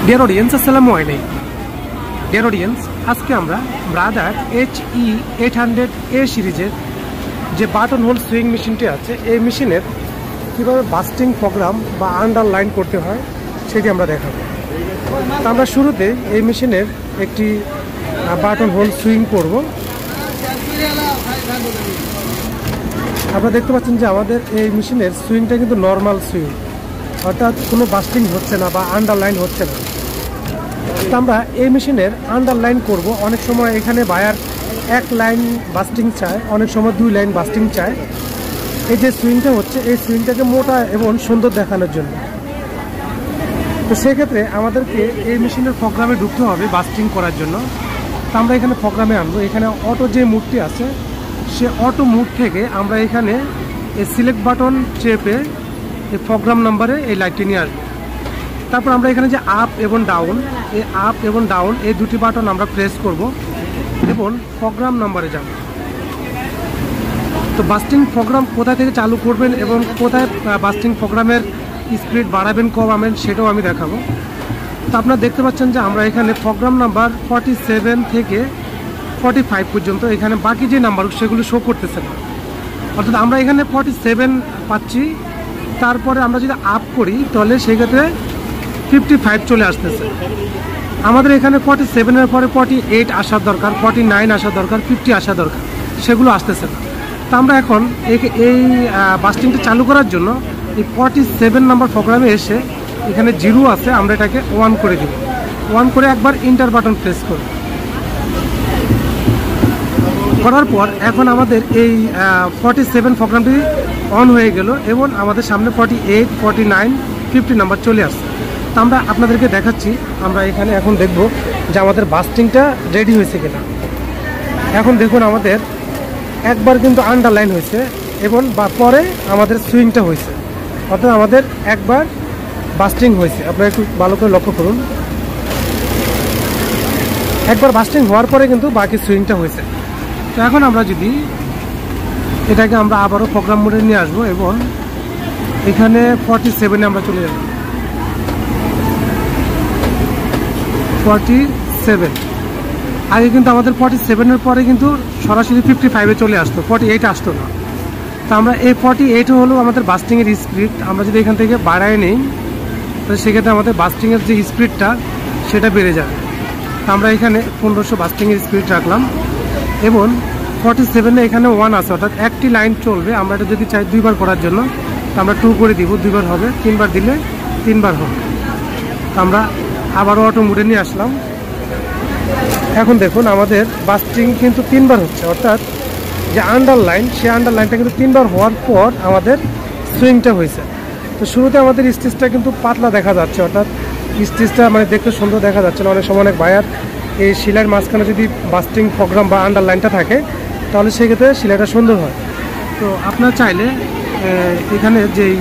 Dear audience, আসসালামু আলাইকুম। Dear audience, আজকে আমরা ব্রাদার HE800A সিরিজের যে বাটন হোল সুইং মেশিনটি আছে, এই মেশিনের কীভাবে বাস্টিং প্রোগ্রাম বা আন্ডারলাইন করতে হয় সেটি আমরা দেখাবো। তা আমরা শুরুতে এই মেশিনের একটি বাটন হোল সুইং করব। আপনারা দেখতে পাচ্ছেন যে আমাদের এই মেশিনের সুইংটা কিন্তু নর্মাল সুইং, অর্থাৎ কোনো বাস্টিং হচ্ছে না বা আন্ডারলাইন হচ্ছে না। তো আমরা এই মেশিনের আন্ডারলাইন করব। অনেক সময় এখানে বায়ার এক লাইন বাস্টিং চায়, অনেক সময় 2 লাইন বাস্টিং চায়। এই যে সুইংটা হচ্ছে, এই সুইংটাকে মোটা এবং সুন্দর দেখানোর জন্য। তো সেক্ষেত্রে আমাদেরকে এই মেশিনের প্রোগ্রামে ঢুকতে হবে বাস্টিং করার জন্য। তো আমরা এখানে প্রোগ্রামে আনবো। এখানে অটো যে মুডটি আছে, সে অটো মুড থেকে আমরা এখানে এই সিলেক্ট বাটন চেপে এই প্রোগ্রাম নাম্বারে এই লাইটটি নিয়ে আসবো। তারপর আমরা এখানে যে আপ এবং ডাউন, এই আপ এবং ডাউন এই দুটি বাটন আমরা প্রেস করব এবং প্রোগ্রাম নাম্বারে যাব। তো বাস্টিং প্রোগ্রাম কোথা থেকে চালু করবেন এবং কোথায় বাস্টিং প্রোগ্রামের স্পিড বাড়াবেন কমাবেন সেটাও আমি দেখাবো। তো আপনারা দেখতে পাচ্ছেন যে আমরা এখানে প্রোগ্রাম নাম্বার 47 থেকে 45 পর্যন্ত এখানে বাকি যে নাম্বার সেগুলো শো করতেছে না, অর্থাৎ আমরা এখানে 47 পাচ্ছি। তারপরে আমরা যদি আপ করি তাহলে সেক্ষেত্রে 55 চলে আসতেছে। আমাদের এখানে 47-এর পরে 48 আসার দরকার, 49 আসার দরকার, 50 আসা দরকার, সেগুলো আসতেছে না। তো আমরা এখন এই বাস্টিংটা চালু করার জন্য এই 47 নাম্বার প্রোগ্রামে এসে এখানে 0 আছে, আমরা এটাকে 1 করে দিব। 1 করে একবার ইন্টার বাটন প্রেস করব। করার পর এখন আমাদের এই 47 প্রোগ্রামটি অন হয়ে গেল এবং আমাদের সামনে 48, 49, 50 নাম্বার চলে আসছে। তো আমরা আপনাদেরকে দেখাচ্ছি, আমরা এখানে এখন দেখব যে আমাদের বাস্টিংটা রেডি হয়েছে কিনা। এখন দেখুন আমাদের একবার কিন্তু আন্ডারলাইন হয়েছে এবং পরে আমাদের সুইংটা হয়েছে, অর্থাৎ আমাদের একবার বাস্টিং হয়েছে। আপনারা একটু ভালো করে লক্ষ্য করুন, একবার বাস্টিং হওয়ার পরে কিন্তু বাকি সুইংটা হয়েছে। তো এখন আমরা যদি এটাকে আমরা আবারও প্রোগ্রাম মোডে নিয়ে আসবো এবং এখানে 47-এ আমরা চলে যাব। 47 আগে কিন্তু আমাদের 47-এর পরে কিন্তু সরাসরি 55-এ চলে আসতো, 48 আসতো না। তো আমরা এই 48 হলো আমাদের বাস্টিংয়ের স্পিড। আমরা যদি এখান থেকে বাড়ায় নিই তাহলে সেক্ষেত্রে আমাদের বাস্টিংয়ের যে স্পিডটা সেটা বেড়ে যাবে। তো আমরা এখানে 1500 বাস্টিংয়ের স্পিড রাখলাম এবং 47-এ এখানে 1 আছে, অর্থাৎ একটি লাইন চলবে। আমরা এটা যদি চাই 2 বার করার জন্য, তো আমরা 2 করে দিব, 2 বার হবে, 3 বার দিলে 3 বার হবে। আমরা আবারও অটো মোডে নিয়ে আসলাম। এখন দেখুন আমাদের বাস্টিং কিন্তু 3 বার হচ্ছে, অর্থাৎ যে আন্ডারলাইন, সেই আন্ডারলাইনটা কিন্তু 3 বার হওয়ার পর আমাদের সুইংটা হয়েছে। তো শুরুতে আমাদের স্টিচটা কিন্তু পাতলা দেখা যাচ্ছে, অর্থাৎ স্টিচটা মানে দেখতে সুন্দর দেখা যাচ্ছে না। অনেক সময় অনেক বায়ার এই শিলার মাঝখানে যদি বাস্টিং প্রোগ্রাম বা আন্ডারলাইনটা থাকে তাহলে সেক্ষেত্রে শিলাটা সুন্দর হয়। তো আপনারা চাইলে এখানে যেই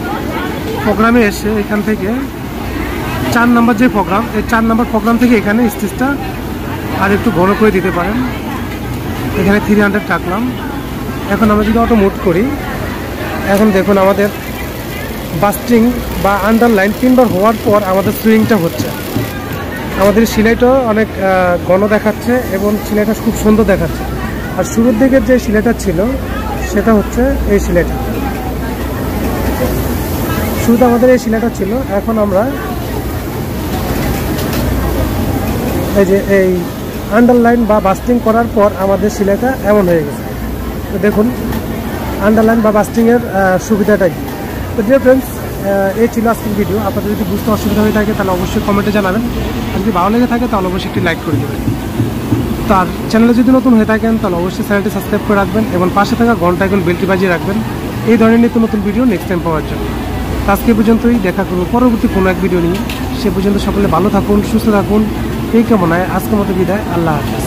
প্রোগ্রামে এসে এখান থেকে 4 নাম্বার যে প্রোগ্রাম, এই 4 নাম্বার প্রোগ্রাম থেকে এখানে স্টিচটা আর একটু ঘন করে দিতে পারেন। এখানে 300 রাখলাম। এখন আমরা যদি অটো মোড করি, এখন দেখুন আমাদের বাস্টিং বা আন্ডারলাইন 3 বার হওয়ার পর আমাদের সুইংটা হচ্ছে। আমাদের সিলাইটাও অনেক ঘন দেখাচ্ছে এবং সিলাইটা খুব সুন্দর দেখাচ্ছে। আর শুরুর দিকে যে সিলাইটা ছিল সেটা হচ্ছে এই সিলাইটা, শুরুতে আমাদের এই সিলাইটা ছিল। এখন আমরা এই যে এই আন্ডারলাইন বা বাস্টিং করার পর আমাদের সিলাইটা এমন হয়ে গেছে। তো দেখুন আন্ডারলাইন বা বাস্টিংয়ের সুবিধাটা কি। তো ডিয়ার ফ্রেন্ডস, এই ছিল আজকের ভিডিও। আপনাদের যদি বুঝতে অসুবিধা হয়ে থাকে তাহলে অবশ্যই কমেন্টে জানাবেন। আর যদি ভালো লেগে থাকে তাহলে অবশ্যই একটি লাইক করে দেবেন। তার চ্যানেলে যদি নতুন হয়ে থাকেন তাহলে অবশ্যই চ্যানেলটি সাবস্ক্রাইব করে রাখবেন এবং পাশে থাকা ঘন্টা এখন বেলটি বাজিয়ে রাখবেন এই ধরনের নিত্য নতুন ভিডিও নেক্সট টাইম পাওয়ার জন্য। আজকে পর্যন্তই, দেখা করবো পরবর্তী কোনো এক ভিডিও নিয়ে। সে পর্যন্ত সকলে ভালো থাকুন, সুস্থ থাকুন, এই কামনায় আজকের মতো বিদায়। আল্লাহ হাফেজ।